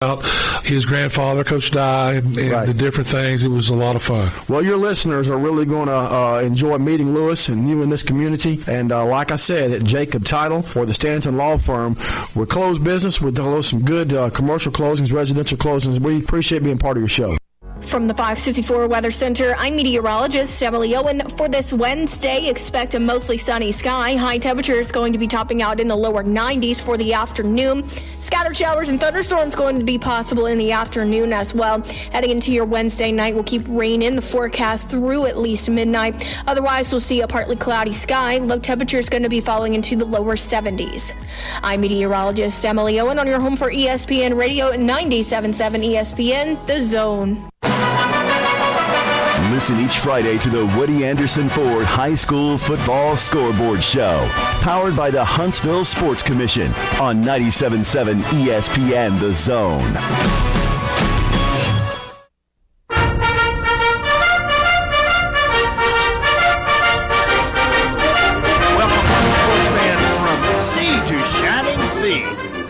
about his grandfather, Coach Dye, and the different things. It was a lot of fun. Well, your listeners are really going to enjoy meeting Lewis and you in this community. And like I said, at Jacob Title or the Stanton Law Firm, we're closed business. We're doing some good commercial closings, residential closings. We appreciate being part of your show. From the Fox 54 Weather Center, I'm meteorologist Emily Owen. For this Wednesday, expect a mostly sunny sky. High temperature is going to be topping out in the lower 90s for the afternoon. Scattered showers and thunderstorms going to be possible in the afternoon as well. Heading into your Wednesday night, we'll keep rain in the forecast through at least midnight. Otherwise, we'll see a partly cloudy sky. Low temperature is going to be falling into the lower 70s. I'm meteorologist Emily Owen on your home for ESPN Radio 97.7 ESPN, The Zone. Listen each Friday to the Woody Anderson Ford High School Football Scoreboard Show, powered by the Huntsville Sports Commission on 97.7 ESPN The Zone.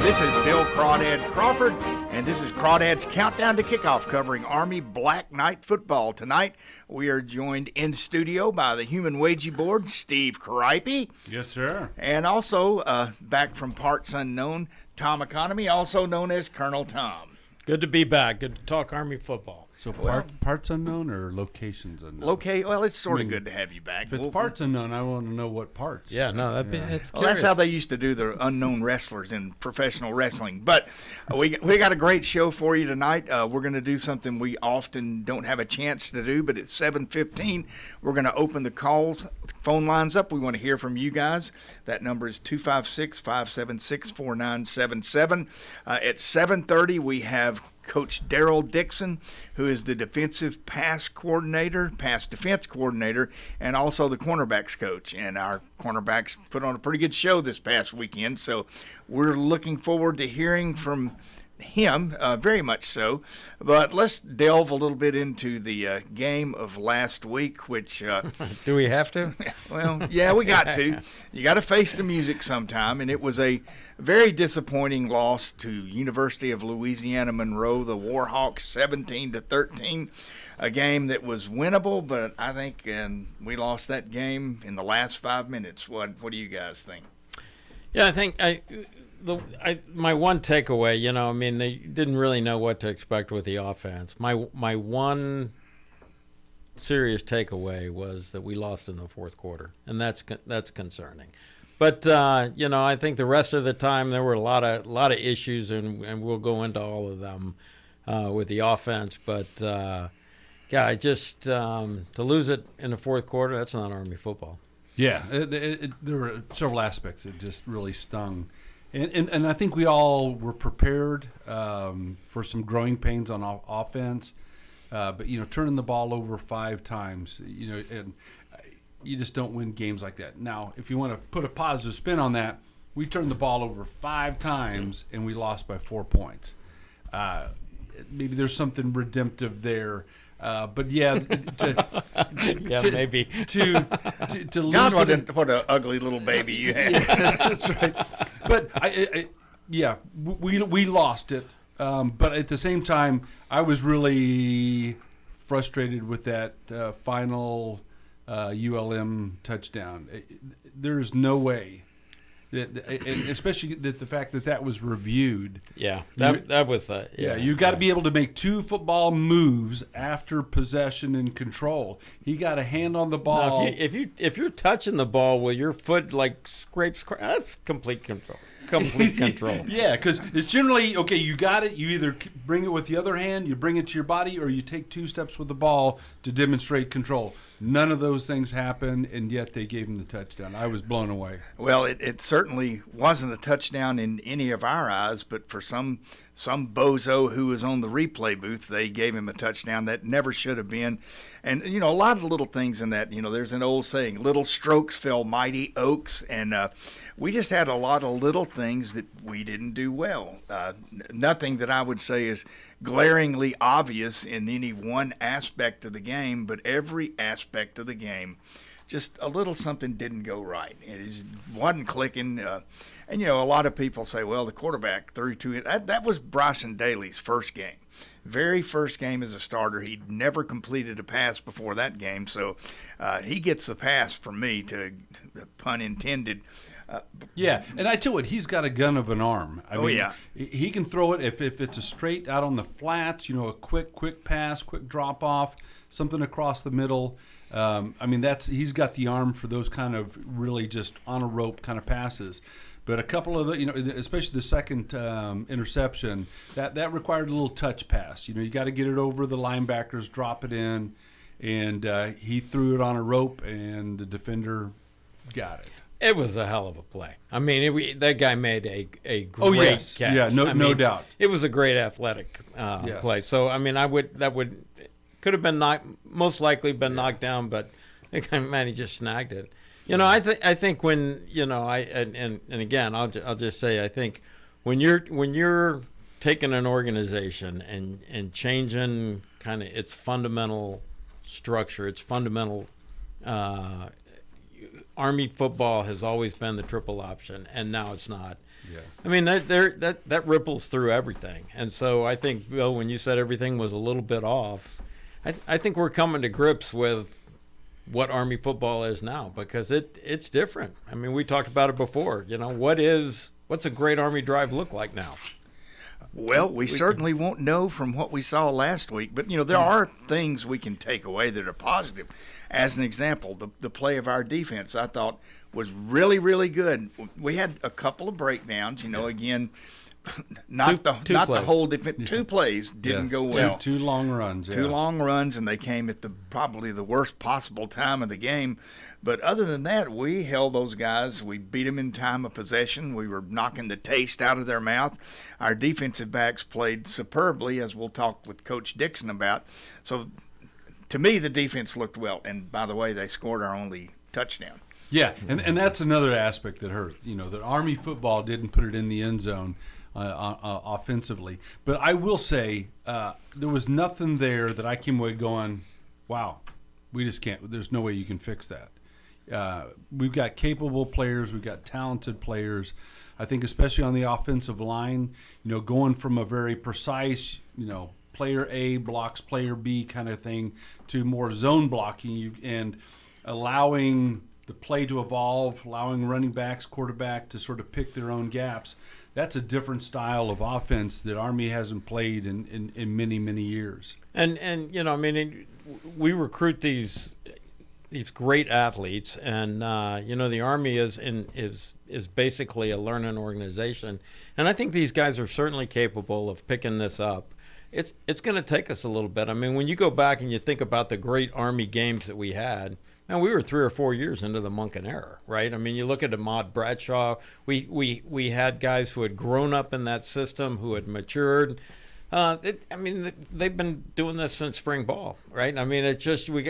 This is Bill Crawdad Crawford, and this is Crawdad's Countdown to Kickoff, covering Army Black Knight football. Tonight, we are joined in studio by the Human Wagey Board, Steve Cripe. Yes, sir. And also, back from Parts Unknown, Tom Economy, also known as Colonel Tom. Good to be back. Good to talk Army football. So parts unknown or locations unknown? Well, it's sort of good to have you back. If it's parts unknown, I want to know what parts. Yeah, no, it's well, that's how they used to do the unknown wrestlers in professional wrestling. But we got a great show for you tonight. We're going to do something we often don't have a chance to do, but at 7:15, we're going to open the phone lines up. We want to hear from you guys. That number is 256-576-4977. At 7:30, we have Coach Daryl Dixon, who is the defensive pass defense coordinator, and also the cornerbacks coach. And our cornerbacks put on a pretty good show this past weekend, so we're looking forward to hearing from him, very much so. But let's delve a little bit into the game of last week, which do we have to? Well, yeah, we got to. You got to face the music sometime, and it was a very disappointing loss to University of Louisiana Monroe, the Warhawks, 17-13. A game that was winnable, but I think we lost that game in the last 5 minutes. What do you guys think? Yeah, I think my one takeaway, they didn't really know what to expect with the offense. My one serious takeaway was that we lost in the fourth quarter, and that's concerning. But I think the rest of the time there were a lot of issues, and we'll go into all of them with the offense. But to lose it in the fourth quarter, that's not Army football. Yeah, there were several aspects that just really stung. And I think we all were prepared for some growing pains on offense. But, turning the ball over 5 times, and you just don't win games like that. Now, if you want to put a positive spin on that, we turned the ball over 5 times and we lost by 4 points. Maybe there's something redemptive there. But maybe to lose. God, what an ugly little baby you had. Yeah, that's right. But we lost it. But at the same time, I was really frustrated with that final ULM touchdown. There's no way. Especially the fact that was reviewed. Yeah, that was that. Yeah, you got to be able to make 2 football moves after possession and control. He got a hand on the ball. Now, if you're touching the ball with your foot scrapes, that's complete control. Complete control. Yeah, because it's generally okay. You got it. You either bring it with the other hand, you bring it to your body, or you take 2 steps with the ball to demonstrate control. None of those things happened, and yet they gave him the touchdown. I was blown away. Well, it certainly wasn't a touchdown in any of our eyes, but for some bozo who was on the replay booth, they gave him a touchdown that never should have been. And, a lot of little things in that, there's an old saying, little strokes fell mighty oaks, and we just had a lot of little things that we didn't do well. Nothing that I would say is glaringly obvious in any one aspect of the game, but every aspect of the game just a little something didn't go right. It just wasn't clicking. And, a lot of people say, well, the quarterback threw two. That was Bryson Daly's first game. Very first game as a starter. He'd never completed a pass before that game. So he gets the pass from me, to pun intended. Yeah, and I tell you what, he's got a gun of an arm. I mean, yeah. He can throw it if it's a straight out on the flats, a quick pass, quick drop off, something across the middle. He's got the arm for those kind of really just on a rope kind of passes. But a couple of the, especially the second interception, that required a little touch pass. You got to get it over the linebackers, drop it in, and he threw it on a rope, and the defender got it. It was a hell of a play. I mean, that guy made a great catch. Yeah, no doubt. It was a great athletic play. So that could have been most likely been knocked down, but man, he just snagged it. I think when and again, I'll just say, I think when you're taking an organization and changing kind of its fundamental structure, its fundamental. Army football has always been the triple option, and now it's not. Yeah. I mean, that ripples through everything. And so I think, Bill, when you said everything was a little bit off, I think we're coming to grips with what Army football is now, because it's different. I mean, we talked about it before. What's a great Army drive look like now? Well, we certainly won't know from what we saw last week, but there are things we can take away that are positive. As an example, the play of our defense, I thought, was really, really good. We had a couple of breakdowns. Again, not the whole defense. Two plays didn't go well. Two long runs. Yeah. Two long runs, and they came at probably the worst possible time of the game. But other than that, we held those guys. We beat them in time of possession. We were knocking the taste out of their mouth. Our defensive backs played superbly, as we'll talk with Coach Dixon about. So, to me, the defense looked well. And, by the way, they scored our only touchdown. Yeah, and that's another aspect that hurt. That Army football didn't put it in the end zone offensively. But I will say there was nothing there that I came away going, wow, we just can't. There's no way you can fix that. We've got capable players. We've got talented players. I think especially on the offensive line, going from a very precise, player A blocks player B kind of thing to more zone blocking and allowing the play to evolve, allowing running backs, quarterback to sort of pick their own gaps. That's a different style of offense that Army hasn't played in many, many years. And we recruit these great athletes, and the Army is basically a learning organization, and I think these guys are certainly capable of picking this up. It's going to take us a little bit. I mean, when you go back and you think about the great Army games that we had, man, we were 3 or 4 years into the Monken era, right? I mean, you look at Ahmad Bradshaw. We had guys who had grown up in that system, who had matured. They've been doing this since spring ball, right? I mean, it's just I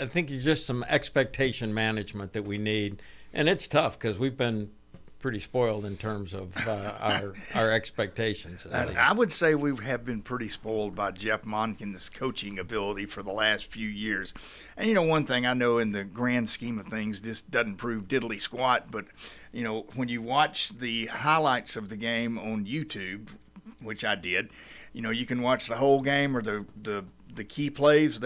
think it's just some expectation management that we need, and it's tough because we've been pretty spoiled in terms of our expectations. I would say we have been pretty spoiled by Jeff Monken's coaching ability for the last few years. And one thing I know, in the grand scheme of things, this doesn't prove diddly squat, but when you watch the highlights of the game on YouTube, which I did, you can watch the whole game or the key plays.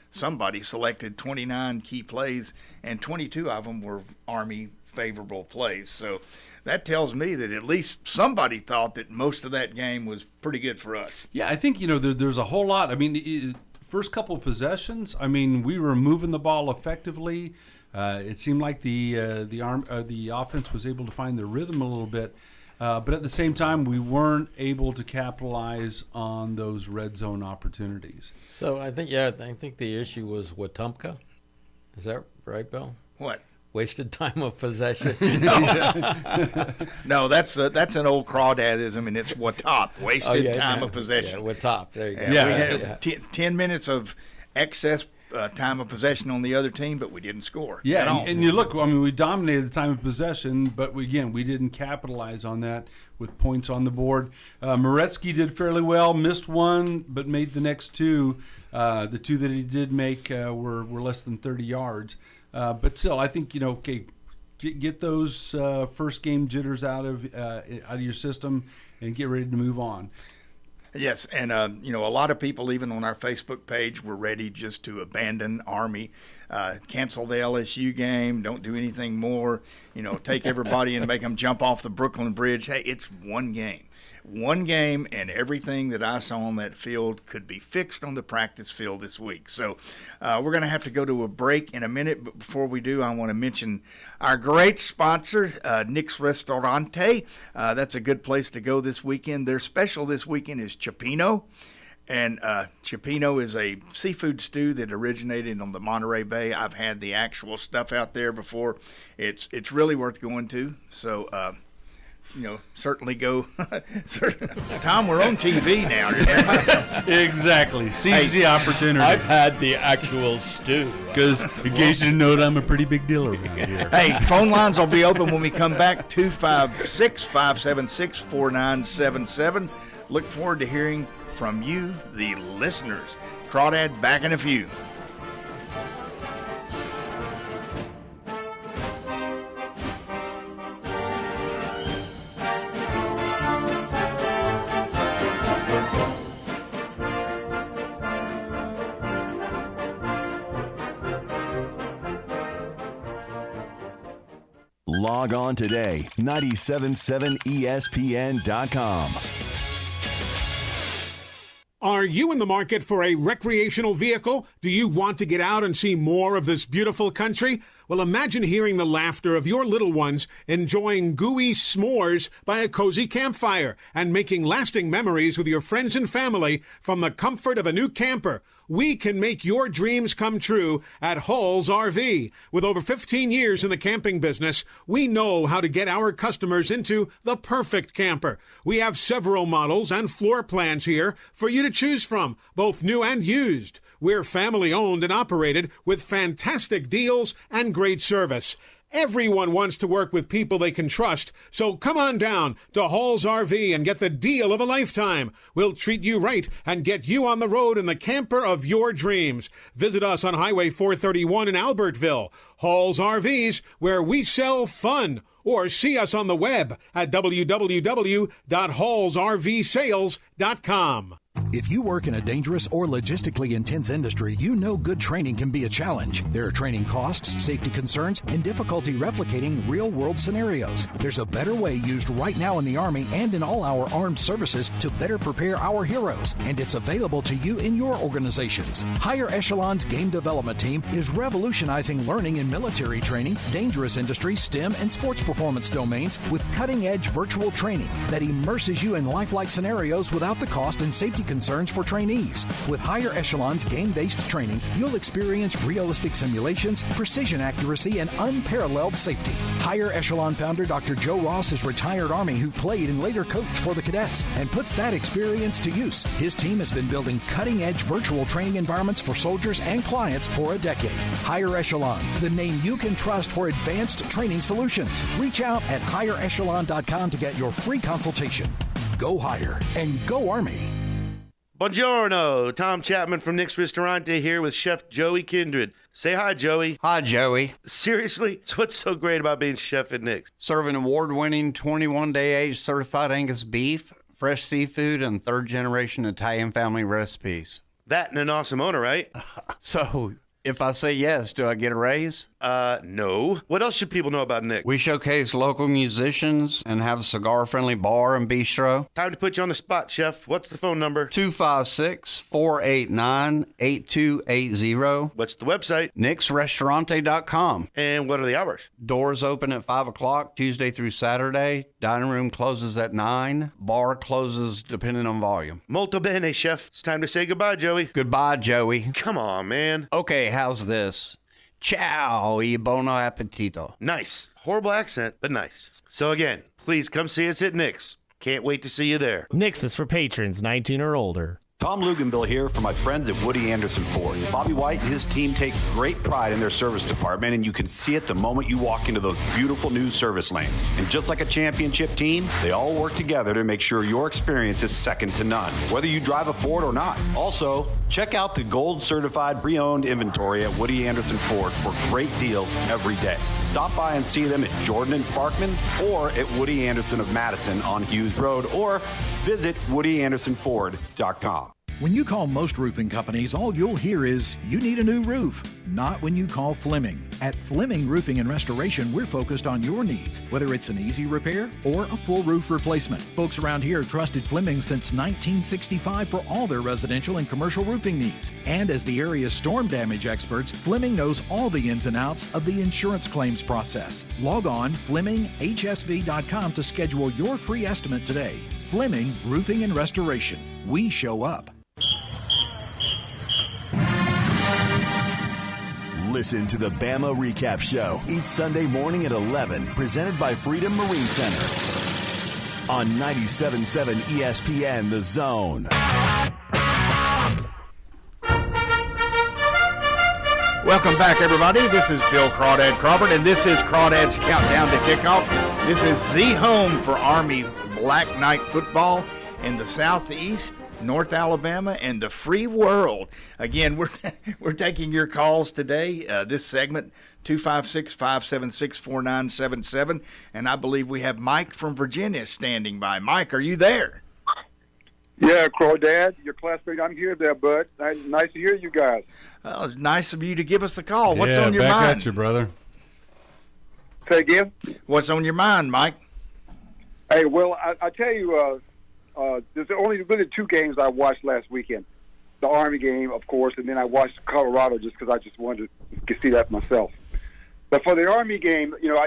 Somebody selected 29 key plays, and 22 of them were Army favorable plays. So that tells me that at least somebody thought that most of that game was pretty good for us. Yeah, I think there's a whole lot. I mean, first couple of possessions, I mean, we were moving the ball effectively. It seemed like the offense was able to find their rhythm a little bit. But at the same time, we weren't able to capitalize on those red zone opportunities. So I think the issue was Wetumpka. Is that right, Bill? What? Wasted time of possession. No, that's an old Crawdadism, and it's Watop. Wasted time of possession. Yeah, Watop. There you go. Yeah, we had 10 minutes of excess time of possession on the other team, but we didn't score. Yeah, and you look, I mean, we dominated the time of possession, but we didn't capitalize on that with points on the board. Moretsky did fairly well, missed one, but made the next two. The two that he did make were less than 30 yards. But still, I think, get those first game jitters out of your system and get ready to move on. Yes, and a lot of people, even on our Facebook page, were ready just to abandon Army, cancel the LSU game, don't do anything more, take everybody and make them jump off the Brooklyn Bridge. Hey, it's one game. One game, and everything that I saw on that field could be fixed on the practice field this week. So we're going to have to go to a break in a minute, but before we do, I want to mention our great sponsor, Nick's Restaurante. That's a good place to go this weekend. Their special this weekend is Cioppino. And Cioppino is a seafood stew that originated on the Monterey Bay. I've had the actual stuff out there before. It's really worth going to. So, certainly go. Tom, we're on TV now. Exactly. Seize the opportunity. I've had the actual stew. Because in case you didn't know, I'm a pretty big deal around here. Hey, phone lines will be open when we come back, 256-576-4977. Look forward to hearing from you, the listeners. Crawdad back in a few. Log on today, 977ESPN.com. Are you in the market for a recreational vehicle? Do you want to get out and see more of this beautiful country? Well, imagine hearing the laughter of your little ones enjoying gooey s'mores by a cozy campfire and making lasting memories with your friends and family from the comfort of a new camper. We can make your dreams come true at Hall's RV. With over 15 years in the camping business, we know how to get our customers into the perfect camper. We have several models and floor plans here for you to choose from, both new and used. We're family owned and operated with fantastic deals and great service. Everyone wants to work with people they can trust, so come on down to Hall's RV and get the deal of a lifetime. We'll treat you right and get you on the road in the camper of your dreams. Visit us on Highway 431 in Albertville. Hall's RVs, where we sell fun. Or see us on the web at www.hallsrvsales.com. If you work in a dangerous or logistically intense industry, you know good training can be a challenge. There are training costs, safety concerns, and difficulty replicating real-world scenarios. There's a better way used right now in the Army and in all our armed services to better prepare our heroes, and it's available to you in your organizations. Higher Echelon's Game Development Team is revolutionizing learning in military training, dangerous industry, STEM, and sports performance domains with cutting-edge virtual training that immerses you in lifelike scenarios without the cost and safety concerns for trainees. With Higher Echelon's game-based training, you'll experience realistic simulations, precision accuracy, and unparalleled safety. Higher Echelon founder Dr. Joe Ross is retired Army who played and later coached for the cadets and puts that experience to use. His team has been building cutting-edge virtual training environments for soldiers and clients for a decade. Higher Echelon, the name you can trust for advanced training solutions. Reach out at higherechelon.com to get your free consultation. Go higher and go Army. Buongiorno, Tom Chapman from Nick's Ristorante here with Chef Joey Kindred. Say hi, Joey. Hi, Joey. Seriously? What's so great about being chef at Nick's? Serving award-winning 21-day aged certified Angus beef, fresh seafood, and third-generation Italian family recipes. That and an awesome owner, right? So, if I say yes, do I get a raise? No. What else should people know about Nick? We showcase local musicians and have a cigar-friendly bar and bistro. Time to put you on the spot, Chef. What's the phone number? 256-489-8280. What's the website? NicksRestaurante.com. And what are the hours? Doors open at 5 o'clock, Tuesday through Saturday. Dining room closes at 9. Bar closes depending on volume. Molto bene, Chef. It's time to say goodbye, Joey. Goodbye, Joey. Come on, man. Okay, how's this? Ciao e buon appetito. Nice. Horrible accent, but nice. So again, please come see us at Nick's. Can't wait to see you there. Nick's is for patrons 19 or older. Tom Luganbill here for my friends at Woody Anderson Ford. Bobby White and his team take great pride in their service department, and you can see it the moment you walk into those beautiful new service lanes. And just like a championship team, they all work together to make sure your experience is second to none, whether you drive a Ford or not. Also, check out the gold certified pre-owned inventory at Woody Anderson Ford for great deals every day. Stop by and see them at Jordan and Sparkman or at Woody Anderson of Madison on Hughes Road, or visit WoodyAndersonFord.com. When you call most roofing companies, all you'll hear is, you need a new roof. Not when you call Fleming. At Fleming Roofing and Restoration, we're focused on your needs, whether it's an easy repair or a full roof replacement. Folks around here trusted Fleming since 1965 for all their residential and commercial roofing needs. And as the area's storm damage experts, Fleming knows all the ins and outs of the insurance claims process. Log on FlemingHSV.com to schedule your free estimate today. Fleming Roofing and Restoration. We show up. Listen to the Bama Recap Show each Sunday morning at 11, presented by Freedom Marine Center on 97.7 ESPN The Zone. Welcome back, everybody. This is Bill Crawdad Crawford, and this is Crawdad's Countdown to Kickoff. This is the home for Army Black Knight football in the Southeast, North Alabama, and the free world. Again, we're taking your calls today. This segment, 256-576-4977, and I believe we have Mike from Virginia standing by. Mike, are you there? Yeah, Crawdad, your classmate. I'm here there, bud. Nice to hear you guys. Well, it's nice of you to give us the call. What's Yeah, on your back mind? at you, brother. Say again? What's on your mind, Mike? Hey, well, I tell you, there's only really two games I watched last weekend. The Army game, of course, and then I watched Colorado just because I just wanted to see that myself. But for the Army game, you know,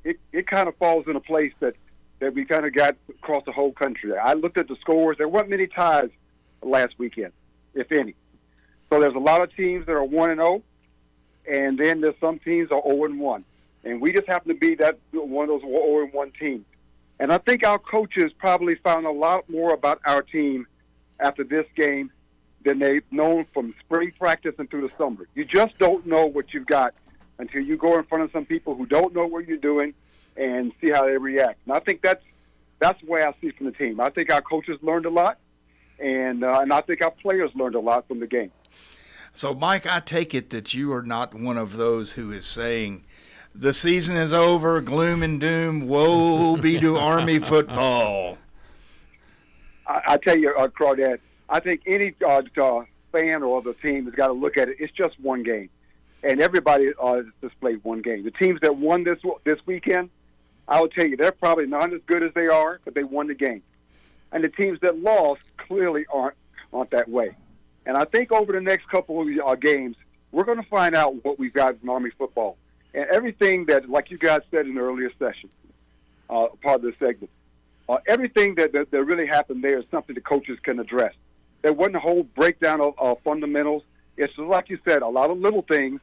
it kind of falls in a place that we kind of got across the whole country. I looked at the scores. There weren't many ties last weekend, if any. So there's a lot of teams that are 1-0, and then there's some teams that are 0-1. And we just happen to be that one of those 0-1 teams. And I think our coaches probably found a lot more about our team after this game than they've known from spring practice and through the summer. You just don't know what you've got until you go in front of some people who don't know what you're doing and see how they react. And I think that's the way I see from the team. I think our coaches learned a lot, and I think our players learned a lot from the game. So, Mike, I take it that you are not one of those who is saying the season is over, gloom and doom, woe be to Army football. I tell you, Crawdad, I think any fan or the team has got to look at it. It's just one game, and everybody just played one game. The teams that won this weekend, I will tell you, they're probably not as good as they are, but they won the game. And the teams that lost clearly aren't that way. And I think over the next couple of games, we're going to find out what we've got in Army football. And everything that, like you guys said in the earlier session, part of the segment, everything that really happened there is something the coaches can address. There wasn't a whole breakdown of fundamentals. It's just like you said, a lot of little things,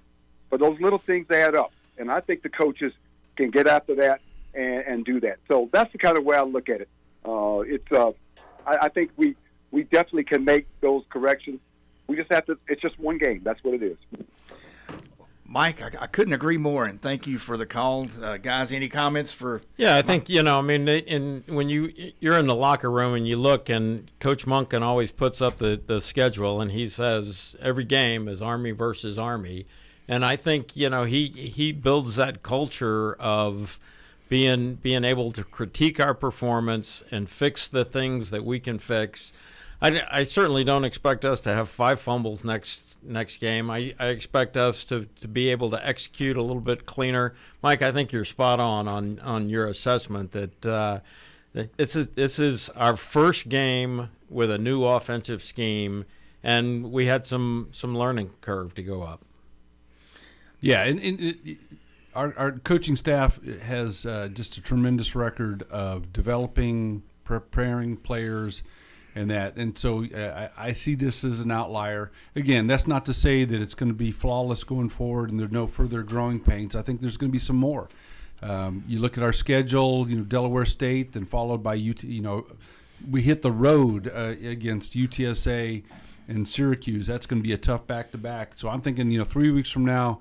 but those little things add up. And I think the coaches can get after that and do that. So that's the kind of way I look at it. I think we definitely can make those corrections. We just have to. It's just one game. That's what it is. Mike, I couldn't agree more, and thank you for the call. Guys, any comments for... Yeah, I think, I mean, when you're in the locker room and you look, and Coach Monken always puts up the schedule, and he says every game is Army versus Army. And I think, he builds that culture of being able to critique our performance and fix the things that we can fix. I certainly don't expect us to have 5 fumbles next game. I expect us to be able to execute a little bit cleaner. Mike, I think you're spot on your assessment that this is our first game with a new offensive scheme, and we had some learning curve to go up. Yeah, and our coaching staff has just a tremendous record of developing, preparing players, and so I see this as an outlier. Again, that's not to say that it's going to be flawless going forward and there's no further growing pains. I think there's going to be some more. You look at our schedule, Delaware State, then followed by UT, we hit the road against UTSA and Syracuse. That's going to be a tough back-to-back. So I'm thinking, 3 weeks from now,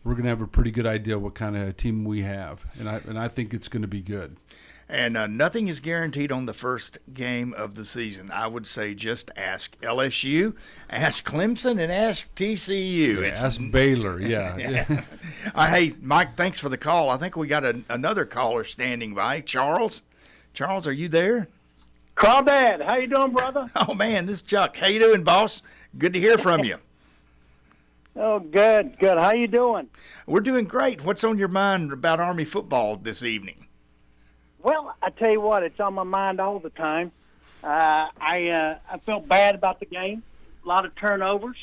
we're going to have a pretty good idea what kind of team we have, and I think it's going to be good. And nothing is guaranteed on the first game of the season. I would say just ask LSU, ask Clemson, and ask TCU. Ask Baylor, yeah. Hey, Mike, thanks for the call. I think we got another caller standing by. Charles, are you there? Crawdad, how you doing, brother? Oh, man, this is Chuck. How you doing, boss? Good to hear from you. Oh, good. How you doing? We're doing great. What's on your mind about Army football this evening? Well, I tell you what, it's on my mind all the time. I felt bad about the game. A lot of turnovers.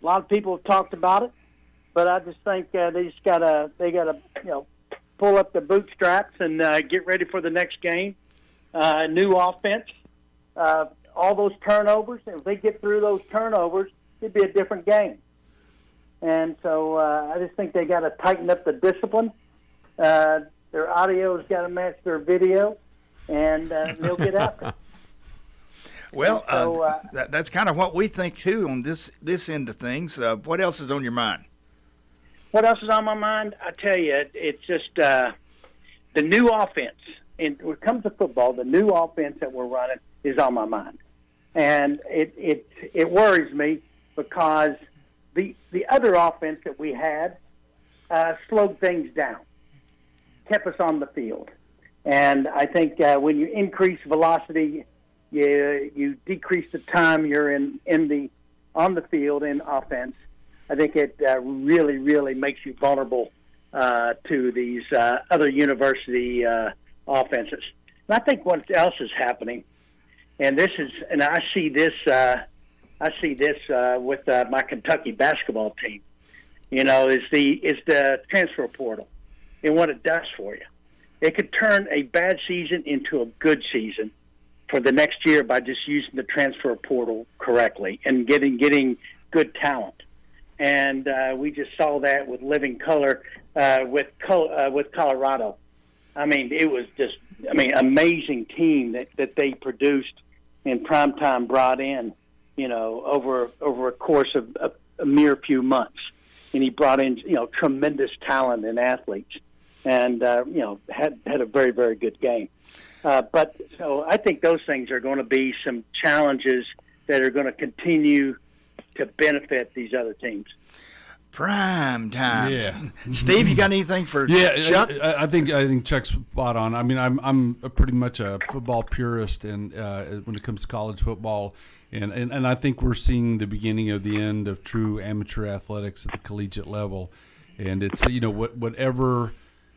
A lot of people have talked about it, but I just think they gotta pull up the bootstraps and get ready for the next game. New offense. All those turnovers. If they get through those turnovers, it'd be a different game. And so I just think they got to tighten up the discipline. Their audio's got to match their video, and they'll get after it. Well, so, that's kind of what we think, too, on this end of things. What else is on your mind? What else is on my mind? I tell you, it's just the new offense. And when it comes to football, the new offense that we're running is on my mind. And it worries me because the other offense that we had slowed things down, kept us on the field. And I think when you increase velocity, you decrease the time you're on the field in offense. I think it really, really makes you vulnerable to these other university offenses. And I think what else is happening, and I see this with my Kentucky basketball team, is the transfer portal and what it does for you. It could turn a bad season into a good season for the next year by just using the transfer portal correctly and getting good talent. And we just saw that with living color with Colorado. I mean, it was just amazing team that they produced and primetime brought in, over a course of a mere few months. And he brought in, tremendous talent and athletes, and had a very, very good game. But so I think those things are going to be some challenges that are going to continue to benefit these other teams. Prime time. Yeah. Steve, you got anything for Chuck? I think Chuck's spot on. I mean, I'm pretty much a football purist, and when it comes to college football, and I think we're seeing the beginning of the end of true amateur athletics at the collegiate level, and it's whatever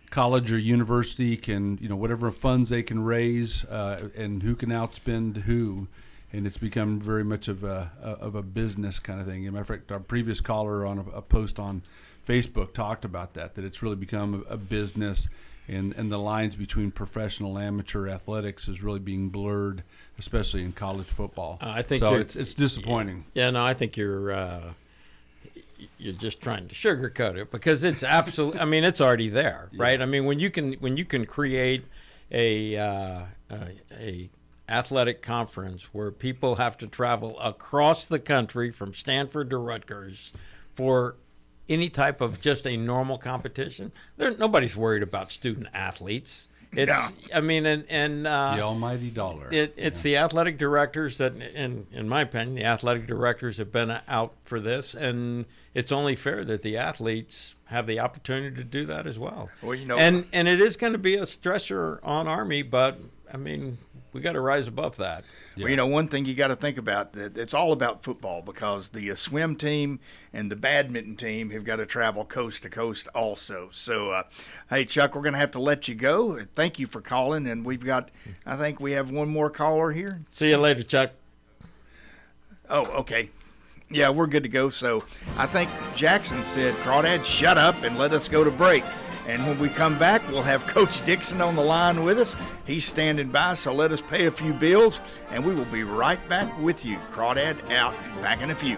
college or university can whatever funds they can raise, and who can outspend who. And it's become very much of a business kind of thing. As a matter of fact, our previous caller on a post on Facebook talked about that it's really become a business, and the lines between professional and amateur athletics is really being blurred, especially in college football. I think so. It's disappointing. Yeah, no, I think you're just trying to sugarcoat it because it's absolutely. I mean, it's already there, right? I mean, when you can create a athletic conference where people have to travel across the country from Stanford to Rutgers for any type of just a normal competition, nobody's worried about student athletes. It's, no. I mean, and the almighty dollar. It's the athletic directors that, in my opinion, the athletic directors have been out for this, and it's only fair that the athletes have the opportunity to do that as well. Well, and it is going to be a stressor on Army, but I mean, we got to rise above that. Yeah. Well, one thing you got to think about, it's all about football because the swim team and the badminton team have got to travel coast to coast also. So, hey, Chuck, we're going to have to let you go. Thank you for calling, and I think we have one more caller here. See you later, Chuck. Oh, okay. Yeah, we're good to go. So I think Jackson said, Crawdad, shut up and let us go to break. And when we come back, we'll have Coach Dixon on the line with us. He's standing by, so let us pay a few bills, and we will be right back with you. Crawdad out, back in a few.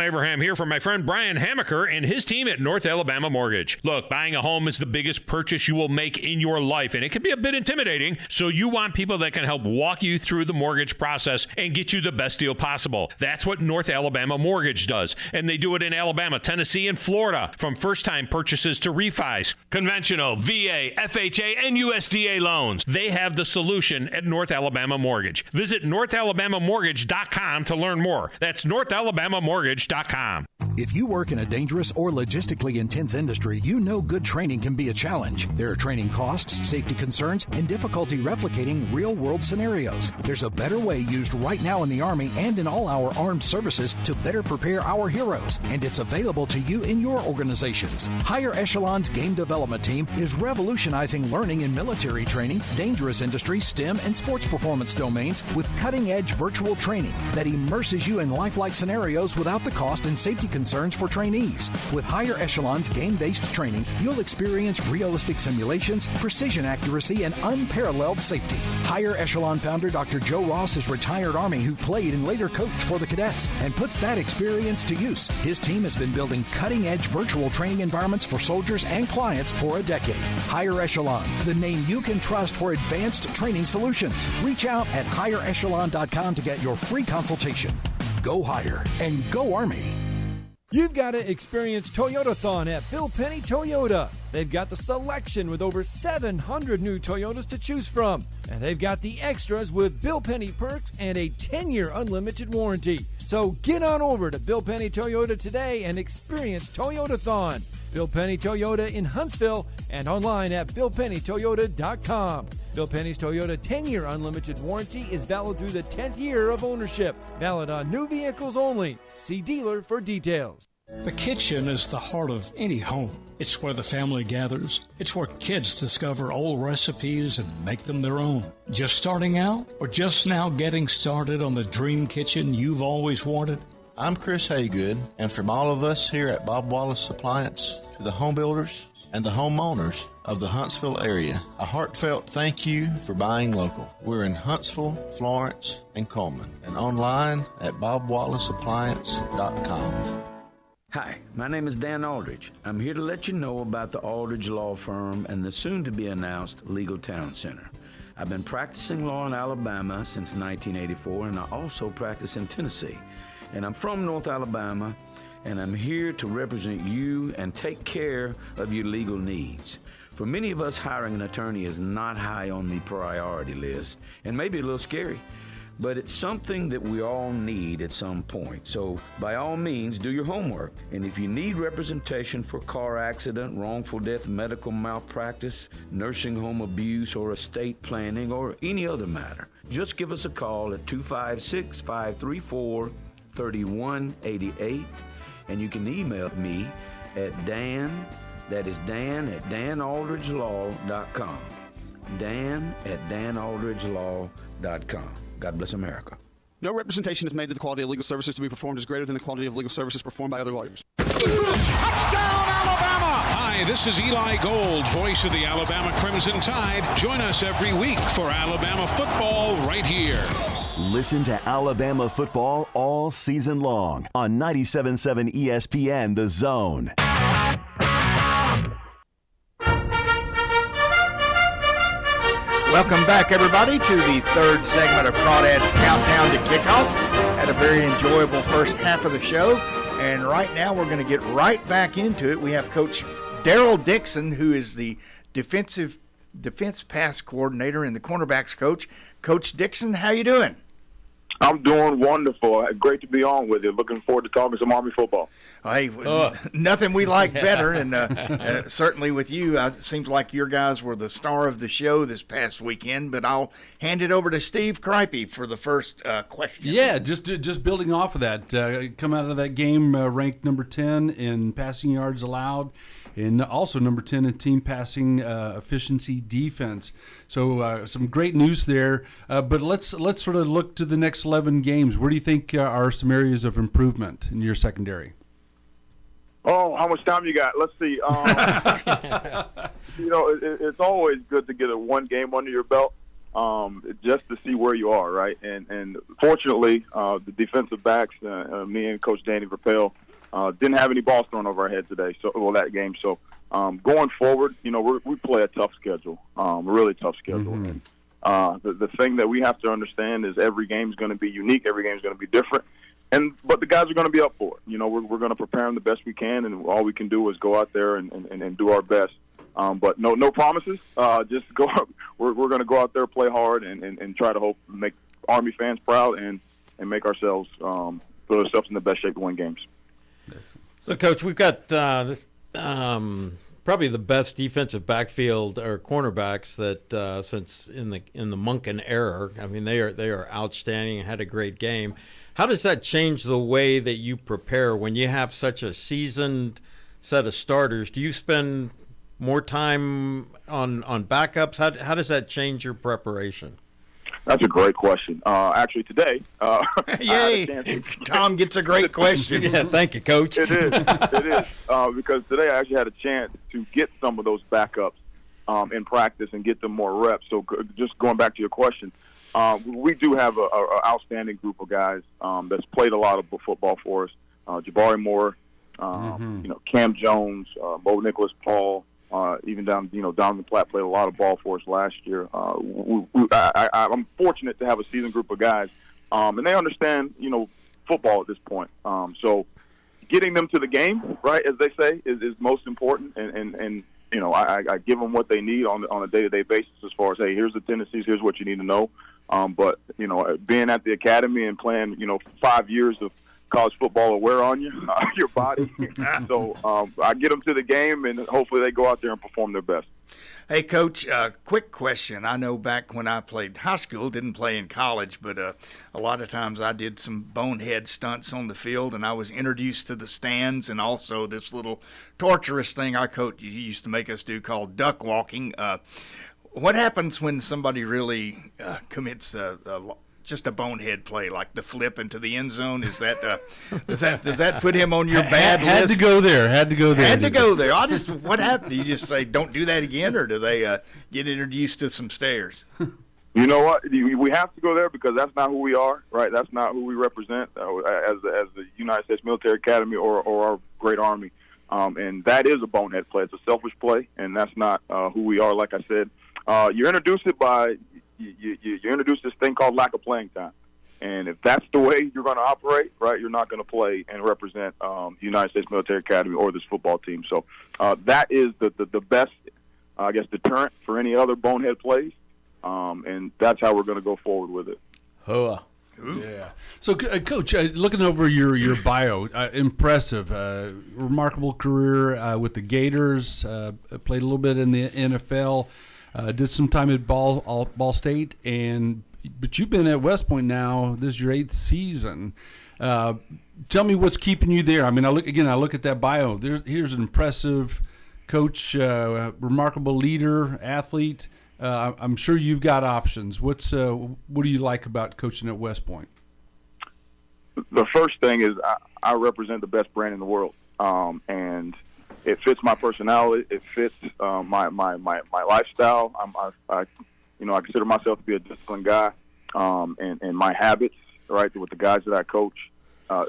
Abraham here for my friend Brian Hamaker and his team at North Alabama Mortgage. Look, buying a home is the biggest purchase you will make in your life, and it can be a bit intimidating, so you want people that can help walk you through the mortgage process and get you the best deal possible. That's what North Alabama Mortgage does, and they do it in Alabama, Tennessee, and Florida, from first-time purchases to refis, conventional, VA, FHA, and USDA loans. They have the solution at North Alabama Mortgage. Visit NorthAlabamaMortgage.com to learn more. That's NorthAlabamaMortgage.com. If you work in a dangerous or logistically intense industry, you know good training can be a challenge. There are training costs, safety concerns, and difficulty replicating real-world scenarios. There's a better way used right now in the Army and in all our armed services to better prepare our heroes, and it's available to you in your organizations. Higher Echelon's Game Development Team is revolutionizing learning in military training, dangerous industry, STEM, and sports performance domains with cutting-edge virtual training that immerses you in lifelike scenarios without the cost and safety concerns for trainees. With Higher Echelon's game-based training, you'll experience realistic simulations, precision accuracy, and unparalleled safety. Higher Echelon founder Dr. Joe Ross is retired Army who played and later coached for the cadets and puts that experience to use. His team has been building cutting-edge virtual training environments for soldiers and clients for a decade. Higher Echelon, the name you can trust for advanced training solutions. Reach out at higherechelon.com to get your free consultation. Go Higher and go Army. You've got to experience Toyotathon at Bill Penny Toyota. They've got the selection with over 700 new Toyotas to choose from. And they've got the extras with Bill Penny perks and a 10-year unlimited warranty. So get on over to Bill Penny Toyota today and experience Toyotathon. Bill Penny Toyota in Huntsville and online at BillPennyToyota.com. Bill Penny's Toyota 10-year unlimited warranty is valid through the 10th year of ownership. Valid on new vehicles only. See dealer for details. The kitchen is the heart of any home. It's where the family gathers. It's where kids discover old recipes and make them their own. Just starting out or just now getting started on the dream kitchen you've always wanted? I'm Chris Haygood, and from all of us here at Bob Wallace Appliance to the home builders and the homeowners of the Huntsville area, a heartfelt thank you for buying local. We're in Huntsville, Florence, and Coleman, and online at bobwallaceappliance.com. Hi, my name is Dan Aldridge. I'm here to let you know about the Aldridge Law Firm and the soon-to-be-announced Legal Town Center. I've been practicing law in Alabama since 1984, and I also practice in Tennessee. And I'm from North Alabama, and I'm here to represent you and take care of your legal needs. For many of us, hiring an attorney is not high on the priority list, and maybe a little scary. But it's something that we all need at some point. So by all means, do your homework. And if you need representation for car accident, wrongful death, medical malpractice, nursing home abuse, or estate planning, or any other matter, just give us a call at 256-534-3188. And you can email me at Dan, that is Dan at danaldridgelaw.com. Dan at danaldridgelaw.com. God bless America. No representation is made that the quality of legal services to be performed is greater than the quality of legal services performed by other lawyers. Hi, this is Eli Gold, voice of the Alabama Crimson Tide. Join us every week for Alabama football right here. Listen to Alabama football all season long on 97.7 ESPN The Zone. Welcome back, everybody, to the third segment of Crawdad's Countdown to Kickoff. Had a very enjoyable first half of the show, and right now we're going to get right back into it. We have Coach Daryl Dixon, who is the defense pass coordinator and the cornerbacks coach. Coach Dixon, how you doing? I'm doing wonderful. Great to be on with you. Looking forward to talking some Army football. Hey, nothing we like better, and certainly with you, it seems like your guys were the star of the show this past weekend. But I'll hand it over to Steve Cripey for the first question. Yeah, just building off of that, come out of that game ranked number 10 in passing yards allowed, and also number 10 in team passing efficiency defense. So some great news there. But let's sort of look to the next 11 games. Where do you think are some areas of improvement in your secondary? Oh, how much time you got? Let's see. It's always good to get one game under your belt. just to see where you are, right? And fortunately, the defensive backs, me and Coach Danny Verpel, didn't have any balls thrown over our head today. That game. So going forward, we play a tough schedule, a really tough schedule. Mm-hmm. And, the thing that we have to understand is every game is going to be unique. Every game is going to be different. But the guys are going to be up for it. We're going to prepare them the best we can, and all we can do is go out there and do our best. But no promises. Just go. We're going to go out there, play hard, and try to make Army fans proud and make ourselves put ourselves in the best shape to win games. So, Coach, we've got this probably the best defensive backfield or cornerbacks that since in the Monken era. I mean, they are outstanding and had a great game. How does that change the way that you prepare when you have such a seasoned set of starters? Do you spend more time on backups? How does that change your preparation? That's a great question. Actually, today, yay! Tom gets a great question. Yeah, thank you, Coach. It is because today I actually had a chance to get some of those backups in practice and get them more reps. So just going back to your question, we do have an outstanding group of guys that's played a lot of football for us. Jabari Moore, Cam Jones, Bo Nicholas Paul. Even Donovan Platt played a lot of ball for us last year. I'm fortunate to have a seasoned group of guys, and they understand, football at this point. So getting them to the game, right, as they say, is most important. And I give them what they need on a day-to-day basis as far as, hey, here's the tendencies, here's what you need to know. But being at the academy and playing, 5 years of college football will wear on you, your body. So I get them to the game, and hopefully they go out there and perform their best. Hey, Coach, quick question. I know back when I played high school, didn't play in college, but a lot of times I did some bonehead stunts on the field, and I was introduced to the stands and also this little torturous thing our coach used to make us do called duck walking. What happens when somebody really commits just a bonehead play, like the flip into the end zone? Is that does that put him on your bad list? Had to go there. What happened? Do you just say don't do that again, or do they get introduced to some stairs? You know what? We have to go there because that's not who we are, right? That's not who we represent as the United States Military Academy or our great Army. And that is a bonehead play. It's a selfish play, and that's not who we are. Like I said, you're introduced it by. You're introduced to this thing called lack of playing time. And if that's the way you're going to operate, right, you're not going to play and represent the United States Military Academy or this football team. So that is the best, I guess, deterrent for any other bonehead plays. And that's how we're going to go forward with it. Yeah. So, Coach, looking over your bio, impressive, remarkable career with the Gators, played a little bit in the NFL. Did some time at Ball State, but you've been at West Point now. This is your 8th season. Tell me what's keeping you there. I mean, I look at that bio. Here's an impressive coach, remarkable leader, athlete. I'm sure you've got options. What do you like about coaching at West Point? The first thing is I represent the best brand in the world, and it fits my personality. It fits my lifestyle. I consider myself to be a disciplined guy, and my habits, right, with the guys that I coach,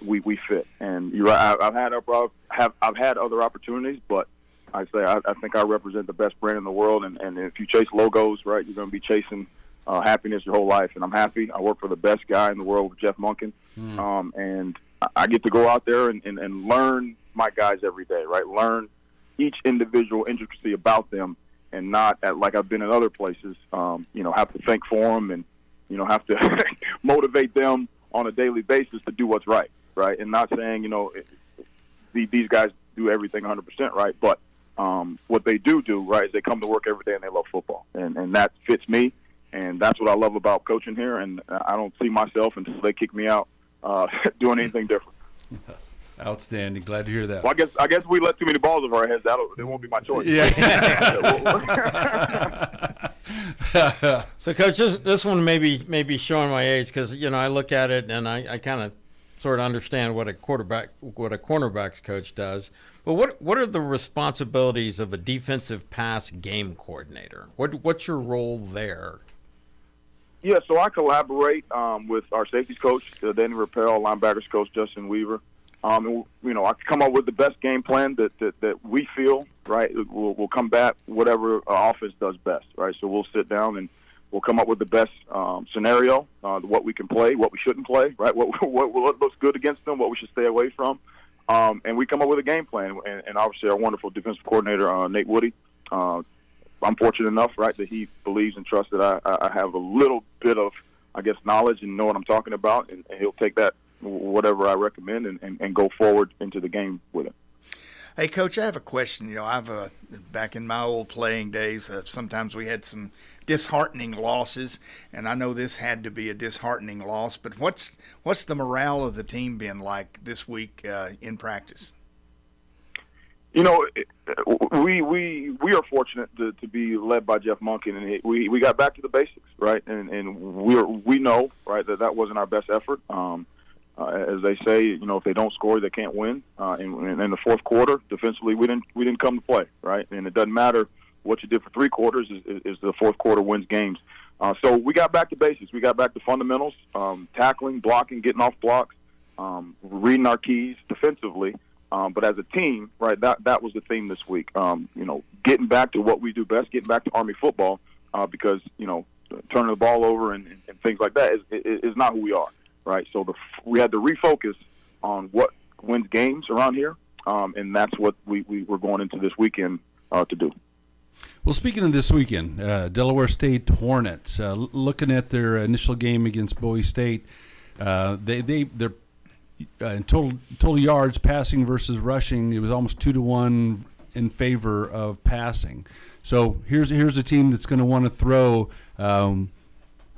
we fit. And you're right. I've had other opportunities, but I think I represent the best brand in the world. And if you chase logos, right, you're going to be chasing happiness your whole life. And I'm happy. I work for the best guy in the world, with Jeff Monken, and I get to go out there and learn my guys every day, right? Learn each individual intricacy about them, and not like I've been in other places, have to think for them and, have to motivate them on a daily basis to do what's right? And not saying, these guys do everything 100% right, but what they do, right, is they come to work every day and they love football. And that fits me, and that's what I love about coaching here, and I don't see myself until they kick me out doing anything different. Outstanding. Glad to hear that. Well, I guess we let too many balls over our heads. It won't be my choice. Yeah. So, Coach, this one may be showing my age because I look at it and I kind of sort of understand what a cornerback's coach does. But what are the responsibilities of a defensive pass game coordinator? What's your role there? Yeah, so I collaborate with our safeties coach, Danny Rappel, linebackers coach Justin Weaver. And, I come up with the best game plan that we feel, right, will combat whatever our offense does best, right? So we'll sit down and we'll come up with the best scenario, what we can play, what we shouldn't play, right, what looks good against them, what we should stay away from. And we come up with a game plan. And obviously our wonderful defensive coordinator, Nate Woody, I'm fortunate enough, right, that he believes and trusts that I have a little bit of, I guess, knowledge and know what I'm talking about, and he'll take that, whatever I recommend, and go forward into the game with it. Hey, Coach, I have a question. I've back in my old playing days, sometimes we had some disheartening losses, and I know this had to be a disheartening loss. But what's the morale of the team been like this week in practice? We are fortunate to be led by Jeff Monken, and we got back to the basics, right? And we know, right, that wasn't our best effort. As they say, if they don't score, they can't win. And in the fourth quarter, defensively, we didn't come to play, right? And it doesn't matter what you did for 3 quarters; is the fourth quarter wins games. So we got back to basics. We got back to fundamentals: tackling, blocking, getting off blocks, reading our keys defensively. But as a team, right, that was the theme this week. Getting back to what we do best, getting back to Army football, because turning the ball over and things like that is not who we are, right? So we had to refocus on what wins games around here, and that's what we were going into this weekend to do. Well, speaking of this weekend, Delaware State Hornets, looking at their initial game against Bowie State, they're in total yards, passing versus rushing, it was almost 2-to-1 in favor of passing. So here's a team that's going to want to throw. How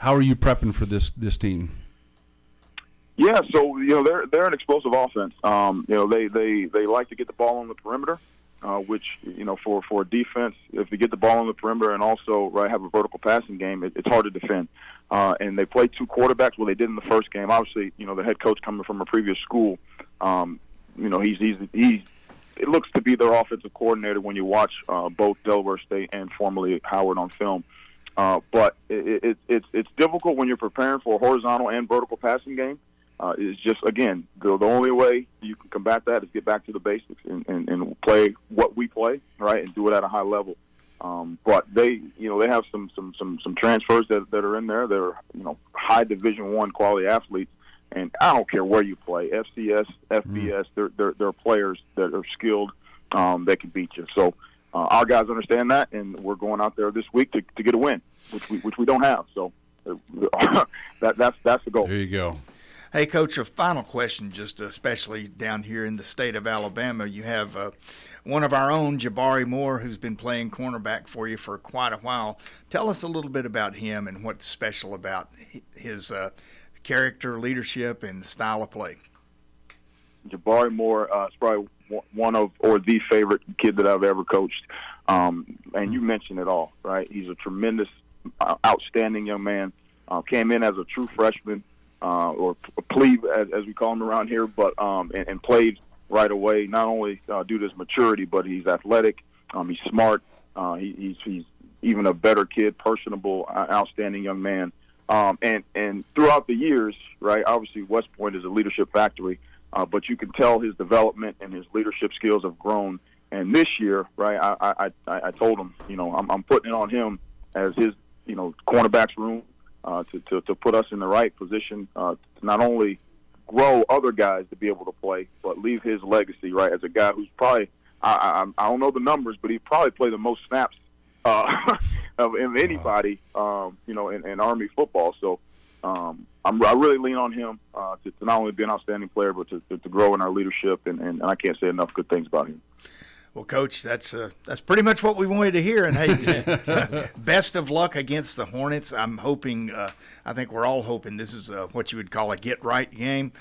are you prepping for this team? Yeah, so they're an explosive offense. They like to get the ball on the perimeter, which for a defense, if you get the ball on the perimeter and also have a vertical passing game, it's hard to defend. And they play 2 quarterbacks. Well, they did in the first game. Obviously, the head coach coming from a previous school, it looks to be their offensive coordinator when you watch both Delaware State and formerly Howard on film. But it's difficult when you're preparing for a horizontal and vertical passing game. It's just, again, the only way you can combat that is get back to the basics and play what we play, right, and do it at a high level. But they have some transfers that are in there. They're high Division I quality athletes, and I don't care where you play, FCS, FBS. They're players that are skilled. They can beat you. So our guys understand that, and we're going out there this week to get a win, which we don't have. So that's the goal. There you go. Hey, Coach, a final question, just especially down here in the state of Alabama. You have one of our own, Jabari Moore, who's been playing cornerback for you for quite a while. Tell us a little bit about him and what's special about his character, leadership, and style of play. Jabari Moore is probably one of, or the favorite kid that I've ever coached. And you mentioned it all, right? He's a tremendous, outstanding young man. Came in as a true freshman. Or plebe, as we call him around here, but and played right away. Not only due to his maturity, but he's athletic. He's smart. He's even a better kid, personable, outstanding young man. And throughout the years, right? Obviously, West Point is a leadership factory, but you can tell his development and his leadership skills have grown. And this year, right? I told him, I'm putting it on him as his, cornerbacks room. To put us in the right position to not only grow other guys to be able to play, but leave his legacy, right, as a guy who's probably, I don't know the numbers, but he probably played the most snaps of anybody, in Army football. So I really lean on him to not only be an outstanding player, but to grow in our leadership, and I can't say enough good things about him. Well, Coach, that's pretty much what we wanted to hear. And, hey, best of luck against the Hornets. I'm hoping, I think we're all hoping this is what you would call a get-right game.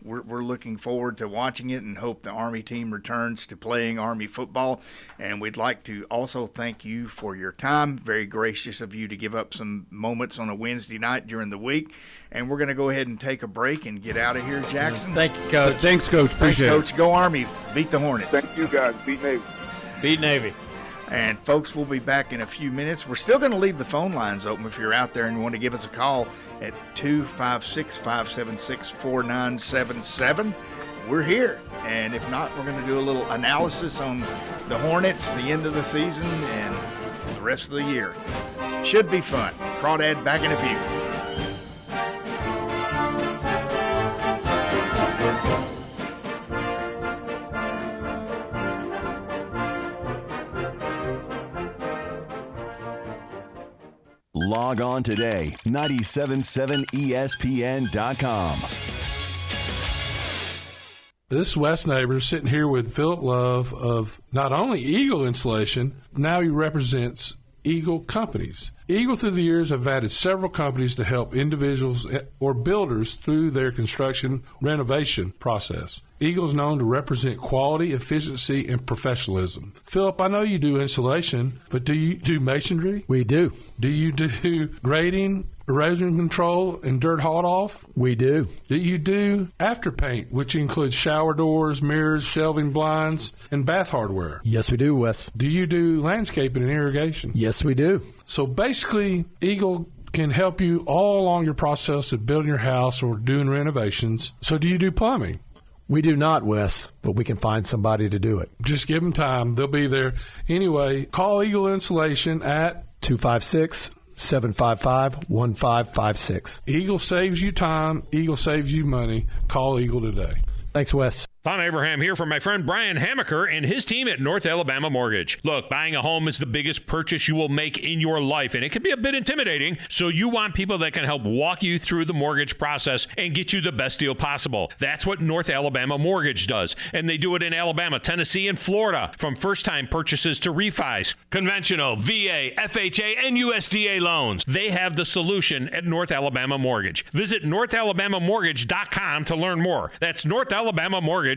We're looking forward to watching it and hope the Army team returns to playing Army football. And we'd like to also thank you for your time. Very gracious of you to give up some moments on a Wednesday night during the week. And we're going to go ahead and take a break and get out of here, Jackson. Thank you, Coach. Thanks, Coach. Appreciate it. Thanks, Coach. Go Army. Beat the Hornets. Thank you, guys. Beat Navy. Beat Navy. And folks, we'll be back in a few minutes. We're still going to leave the phone lines open if you're out there and you want to give us a call at 256-576-4977. We're here. And if not, we're going to do a little analysis on the Hornets, the end of the season, and the rest of the year. Should be fun. Crawdad back in a few. Log on today, 977ESPN.com. This is Wes Neighbors sitting here with Philip Love of not only Eagle Insulation, now he represents Eagle Companies. Eagle through the years have added several companies to help individuals or builders through their construction renovation process. Eagle is known to represent quality, efficiency, and professionalism. Philip, I know you do insulation, but do you do masonry? We do. Do you do grading, erosion control, and dirt hauled off? We do. Do you do after paint, which includes shower doors, mirrors, shelving blinds, and bath hardware? Yes, we do, Wes. Do you do landscaping and irrigation? Yes, we do. So basically, Eagle can help you all along your process of building your house or doing renovations. So do you do plumbing? We do not, Wes, but we can find somebody to do it. Just give them time. They'll be there. Anyway, call Eagle Insulation at 256-755-1556. Eagle saves you time. Eagle saves you money. Call Eagle today. Thanks, Wes. Tom Abraham here from my friend Brian Hamaker and his team at North Alabama Mortgage. Look, buying a home is the biggest purchase you will make in your life, and it can be a bit intimidating, so you want people that can help walk you through the mortgage process and get you the best deal possible. That's what North Alabama Mortgage does, and they do it in Alabama, Tennessee, and Florida, from first-time purchases to refis, conventional, VA, FHA, and USDA loans. They have the solution at North Alabama Mortgage. Visit NorthAlabamaMortgage.com to learn more. That's NorthAlabamaMortgage.com.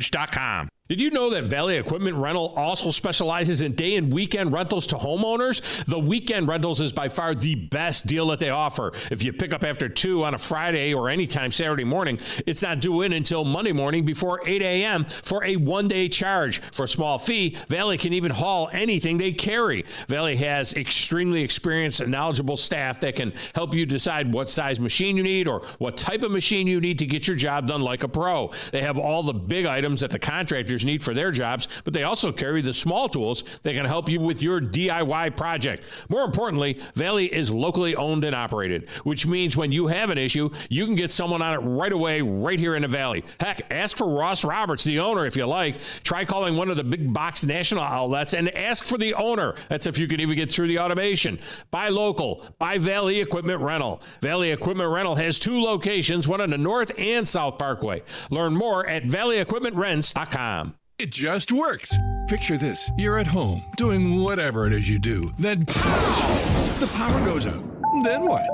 Did you know that Valley Equipment Rental also specializes in day and weekend rentals to homeowners? The weekend rentals is by far the best deal that they offer. If you pick up after 2 on a Friday or anytime Saturday morning, it's not due in until Monday morning before 8 a.m. for a one-day charge. For a small fee, Valley can even haul anything they carry. Valley has extremely experienced and knowledgeable staff that can help you decide what size machine you need or what type of machine you need to get your job done like a pro. They have all the big items that the contractors need for their jobs, but they also carry the small tools that can help you with your DIY project. More importantly, Valley is locally owned and operated, which means when you have an issue, you can get someone on it right away, right here in the Valley. Heck, ask for Ross Roberts, the owner, if you like. Try calling one of the big box national outlets and ask for the owner. That's if you could even get through the automation. Buy local. Buy Valley Equipment Rental. Valley Equipment Rental has 2 locations, one on the North and South Parkway. Learn more at valleyequipmentrents.com. It just works. Picture this. You're at home, doing whatever it is you do. Then, pow! The power goes out. Then what?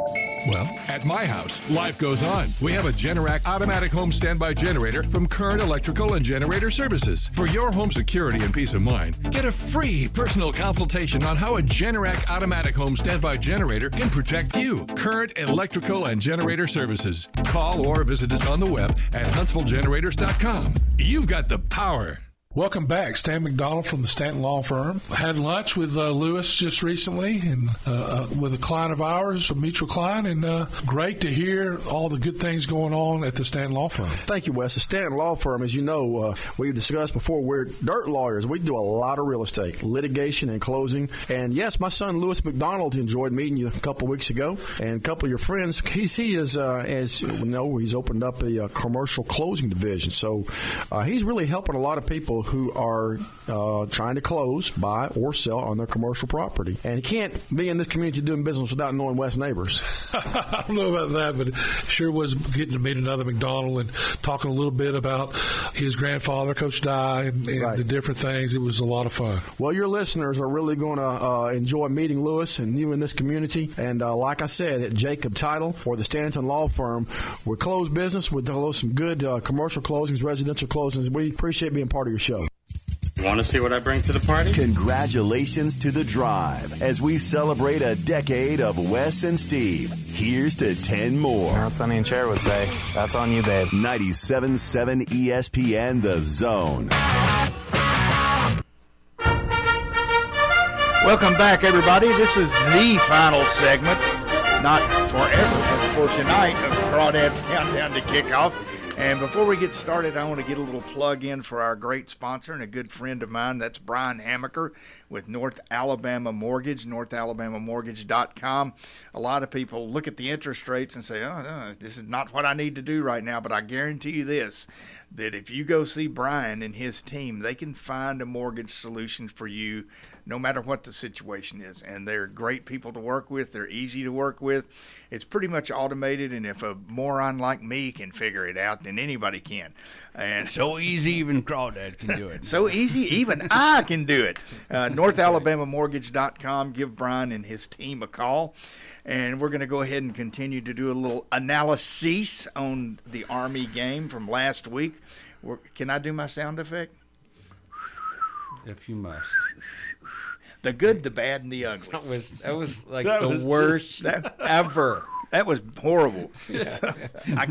Well, at my house, life goes on. We have a Generac automatic home standby generator from Current Electrical and Generator Services. For your home security and peace of mind, get a free personal consultation on how a Generac automatic home standby generator can protect you. Current Electrical and Generator Services. Call or visit us on the web at HuntsvilleGenerators.com. You've got the power. Welcome back. Stan McDonald from the Stanton Law Firm. I had lunch with Lewis just recently and with a client of ours, a mutual client, and great to hear all the good things going on at the Stanton Law Firm. Thank you, Wes. The Stanton Law Firm, as you know, we've discussed before, we're dirt lawyers. We do a lot of real estate, litigation and closing. And, yes, my son, Lewis McDonald, enjoyed meeting you a couple of weeks ago. And a couple of your friends, he is, as you know, he's opened up a commercial closing division. So he's really helping a lot of people who are trying to close, buy, or sell on their commercial property. And you can't be in this community doing business without knowing Wes Neighbors. I don't know about that, but sure was getting to meet another McDonald and talking a little bit about his grandfather, Coach Dye, and the different things. It was a lot of fun. Well, your listeners are really going to enjoy meeting Lewis and you in this community. And like I said, at Jacob Title or the Stanton Law Firm, we're closed business with some good commercial closings, residential closings. We appreciate being part of your show. Want to see what I bring to the party? Congratulations to The Drive as we celebrate a decade of Wes and Steve. Here's to 10 more. Now, Sonny and Cher would say, that's on you, babe. 97.7 ESPN The Zone. Welcome back, everybody. This is the final segment, not forever, but for tonight, of Crawdad's Countdown to Kickoff. And before we get started, I want to get a little plug in for our great sponsor and a good friend of mine. That's Brian Hamaker with North Alabama Mortgage, NorthAlabamaMortgage.com. A lot of people look at the interest rates and say, oh, no, this is not what I need to do right now. But I guarantee you this, that if you go see Brian and his team, they can find a mortgage solution for you no matter what the situation is. And they're great people to work with. They're easy to work with. It's pretty much automated, and if a moron like me can figure it out, then anybody can. And so easy, even Crawdad can do it. So easy, even I can do it. NorthAlabamaMortgage.com. Give Brian and his team a call. And we're going to go ahead and continue to do a little analysis on the Army game from last week. Can I do my sound effect? If you must. The good, the bad, and the ugly. That was like the worst ever. That was horrible. So, I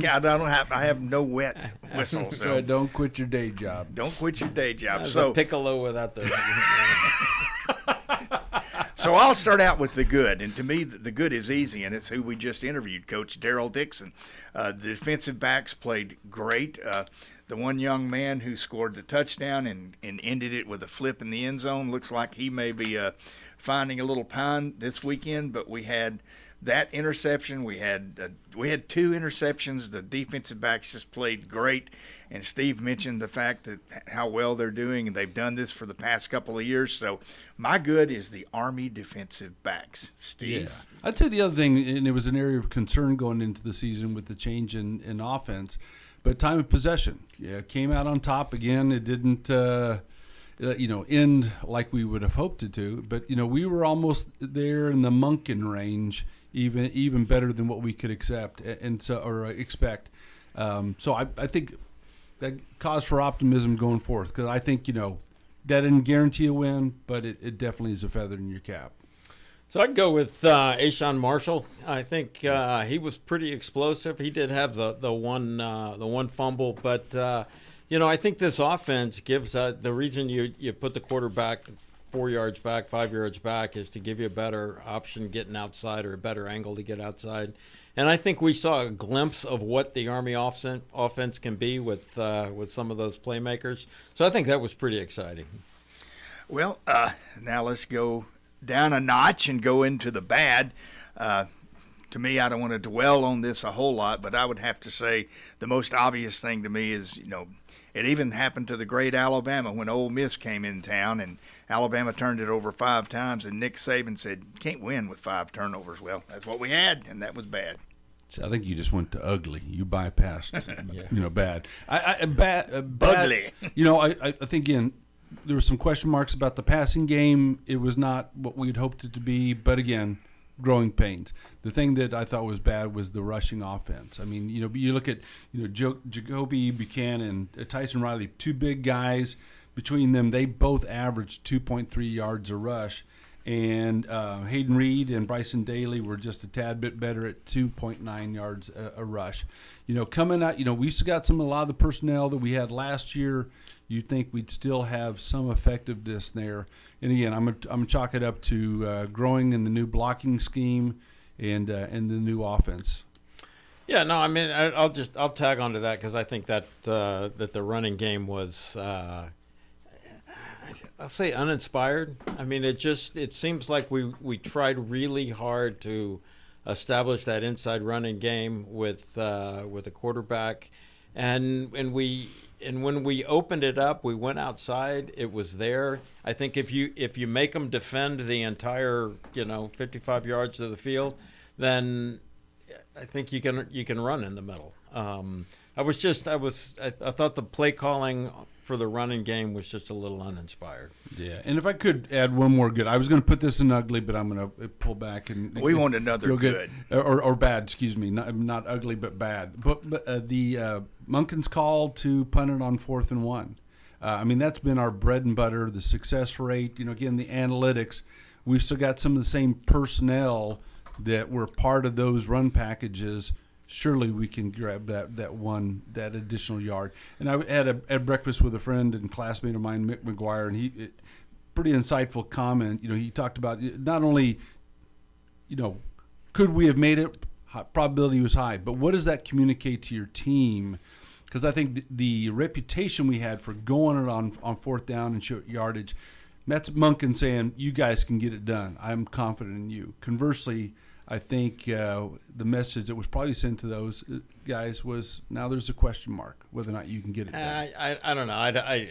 have no wet whistle. So don't quit your day job. Don't quit your day job. That was so a piccolo without the. So I'll start out with the good, and to me, the good is easy, and it's who we just interviewed, Coach Daryl Dixon. The defensive backs played great. The one young man who scored the touchdown and ended it with a flip in the end zone looks like he may be finding a little pine this weekend. But we had that interception. We had 2 interceptions. The defensive backs just played great. And Steve mentioned the fact that how well they're doing, and they've done this for the past couple of years. So my good is the Army defensive backs. Steve? Yeah. I'd say the other thing, and it was an area of concern going into the season with the change in offense, but time of possession. Yeah, came out on top again. It didn't end like we would have hoped it to, but we were almost there in the Monken range, even better than what we could expect. So I think that cause for optimism going forth, because I think that didn't guarantee a win, but it definitely is a feather in your cap. So I'd go with Ashawn Marshall. I think he was pretty explosive. He did have the one fumble, but I think this offense gives the reason you put the quarterback 4 yards back, 5 yards back is to give you a better option getting outside, or a better angle to get outside. And I think we saw a glimpse of what the Army offense can be with some of those playmakers. So I think that was pretty exciting. Well, now let's go down a notch and go into the bad. To me, I don't want to dwell on this a whole lot, but I would have to say the most obvious thing to me is, it even happened to the great Alabama when Ole Miss came in town, and Alabama turned it over 5 times, and Nick Saban said, can't win with 5 turnovers. Well, that's what we had, and that was bad. So I think you just went to ugly. You bypassed, bad. Bad. Ugly. I think, again, there were some question marks about the passing game. It was not what we'd hoped it to be, but again, growing pains. The thing that I thought was bad was the rushing offense. I mean, you look at Jacoby Buchanan, Tyson Riley, 2 big guys. Between them, they both averaged 2.3 yards a rush. And Hayden Reed and Bryson Daly were just a tad bit better at 2.9 yards a rush. Coming out, we still got a lot of the personnel that we had last year. You'd think we'd still have some effectiveness there. And again, I'm gonna chalk it up to growing in the new blocking scheme and the new offense. Yeah, no, I mean, I'll tag onto that, because I think that the running game was. I'll say uninspired. I mean, it seems like we tried really hard to establish that inside running game with a quarterback, and when we opened it up, we went outside. It was there. I think if you make them defend the entire 55 yards of the field, then I think you can run in the middle. I thought the play calling for the running game was just a little uninspired. Yeah, and if I could add one more good, I was going to put this in ugly, but I'm going to pull back and we want another good or bad. Excuse me, not ugly but bad. But the Monken's call to punt it on 4th and 1. I mean, that's been our bread and butter. The success rate, again, the analytics. We've still got some of the same personnel that were part of those run packages. Surely we can grab that additional yard. And I had breakfast with a friend and classmate of mine, Mick McGuire, and pretty insightful comment. He talked about not only, could we have made it? Probability was high, but what does that communicate to your team? Because I think the reputation we had for going it on fourth down and short yardage, that's Monken saying, you guys can get it done. I'm confident in you. Conversely, I think the message that was probably sent to those guys was, now there's a question mark whether or not you can get it done. I don't know.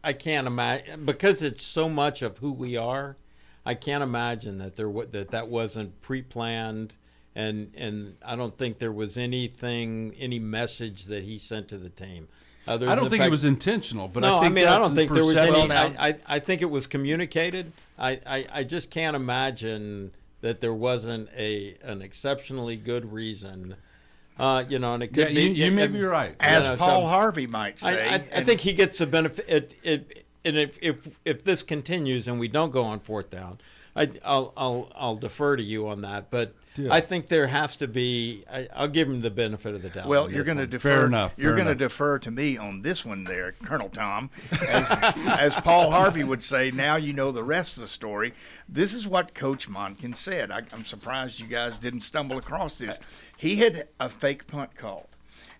I can't imagine, because it's so much of who we are, I can't imagine that that wasn't pre-planned. And I don't think there was any message that he sent to the team. I don't think it was intentional, but no, I don't think there was any. Well, I think it was communicated. I just can't imagine that there wasn't an exceptionally good reason. And it could be. You may be right. As Paul Harvey might say. I think he gets the benefit. And if this continues and we don't go on fourth down, I'll defer to you on that, but. Yeah. I think there has to be. I'll give him the benefit of the doubt. Well, you're going to defer. Fair enough. You're going to defer to me on this one, there, Colonel Tom. As Paul Harvey would say, now you know the rest of the story. This is what Coach Monken said. I'm surprised you guys didn't stumble across this. He had a fake punt called,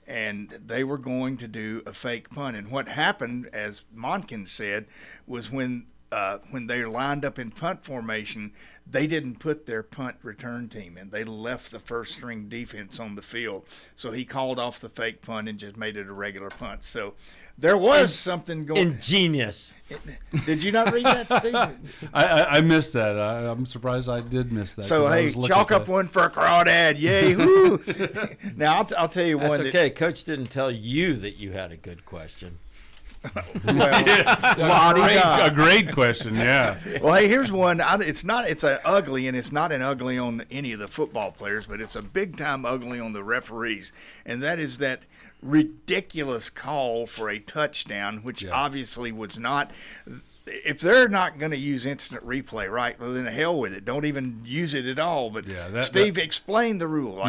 and they were going to do a fake punt. And what happened, as Monken said, was when they lined up in punt formation, they didn't put their punt return team in. They left the first string defense on the field. So he called off the fake punt and just made it a regular punt. So there was something going. Ingenious. Did you not read that, Steve? I missed that. I'm surprised I did miss that. So, hey, chalk up one for Crawdad. Yay. Woo. Now, I'll tell you one. That's okay. Coach didn't tell you that you had a good question. A great question, yeah. Well, hey, here's one. It's an ugly, and it's not an ugly on any of the football players, but it's a big-time ugly on the referees, and that is that ridiculous call for a touchdown, which obviously was not. If they're not going to use instant replay, right, well, then the hell with it. Don't even use it at all. But, Steve, explain the rule.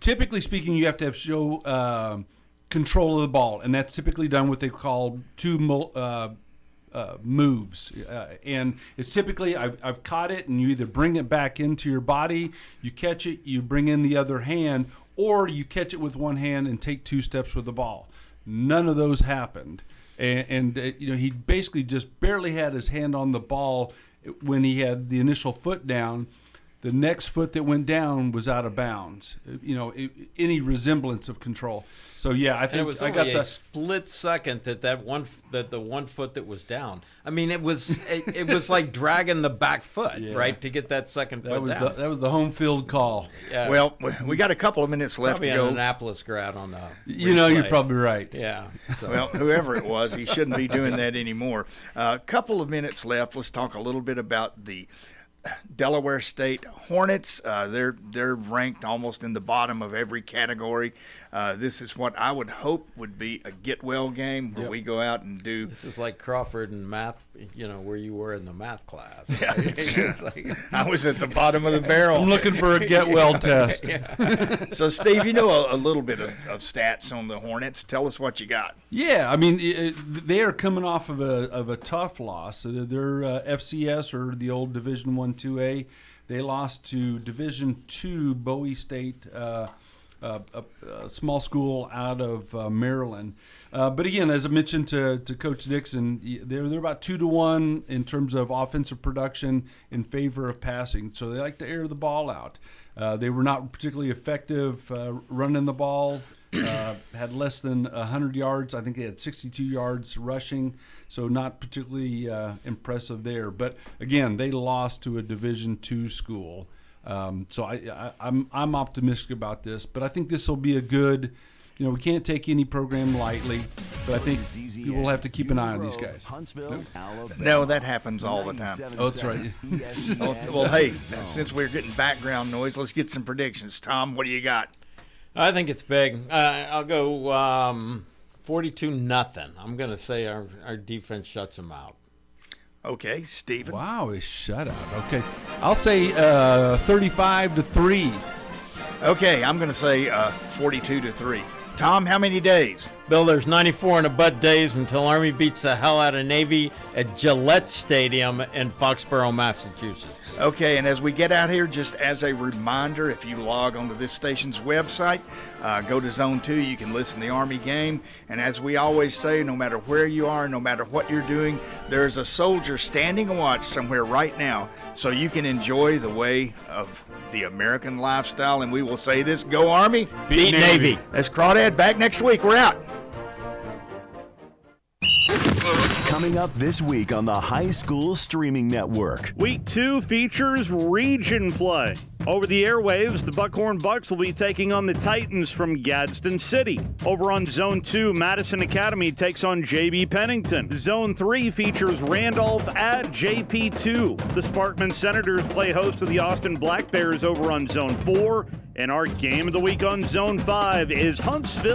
Typically speaking, you have to show control of the ball, and that's typically done what they call two moves, and it's typically I've caught it, and you either bring it back into your body, you catch it, you bring in the other hand, or you catch it with one hand and take 2 steps with the ball. None of those happened, and he basically just barely had his hand on the ball when he had the initial foot down. The next foot that went down was out of bounds. Any resemblance of control. So I think it was only a split second that the one foot that was down. I mean, it was like dragging the back foot right to get that second foot down. That was the home field call. Yeah. Well, we got a couple of minutes left probably to go. An Annapolis grad on the. You're probably right. Yeah. So. Well, whoever it was, he shouldn't be doing that anymore. A couple of minutes left. Let's talk a little bit about the Delaware State Hornets. They're ranked almost in the bottom of every category. This is what I would hope would be a get-well game where we go out and do. This is like Crawford in math, where you were in the math class. Right? Yeah, it's like, I was at the bottom of the barrel. I'm looking for a get-well test. So, Steve, you know a little bit of stats on the Hornets. Tell us what you got. Yeah, I mean, they are coming off of a tough loss. They're FCS, or the old Division I 2A. They lost to Division II Bowie State, a small school out of Maryland. But again, as I mentioned to Coach Dixon, they're about 2-1 in terms of offensive production in favor of passing. So they like to air the ball out. They were not particularly effective running the ball. Had less than 100 yards. I think they had 62 yards rushing, so not particularly impressive there. But again, they lost to a Division II school. So I'm optimistic about this, but I think this will be a good. We can't take any program lightly, but I think we'll have to keep an eye on these guys. No, that happens all the time. Oh, that's right. Well, hey, since we're getting background noise, let's get some predictions. Tom, what do you got? I think it's big. I'll go 42-0. I'm going to say our defense shuts them out. Okay, Stephen. Wow, a shutout. Okay, I'll say 35-3. Okay, I'm going to say 42-3. Tom, how many days? Bill, there's 94 and a butt days until Army beats the hell out of Navy at Gillette Stadium in Foxborough, Massachusetts. Okay, and as we get out here, just as a reminder, if you log onto this station's website, go to Zone 2, you can listen to the Army game. And as we always say, no matter where you are, no matter what you're doing, there's a soldier standing watch somewhere right now, so you can enjoy the way of the American lifestyle. And we will say this: go Army, beat Navy. That's Crawdad. Back next week. We're out. Coming up this week on the High School Streaming Network. Week 2 features region play. Over the airwaves, the Buckhorn Bucks will be taking on the Titans from Gadsden City. Over on Zone 2, Madison Academy takes on JB Pennington. Zone 3 features Randolph at JP2. The Sparkman Senators play host to the Austin Black Bears over on Zone 4. And our game of the week on Zone 5 is Huntsville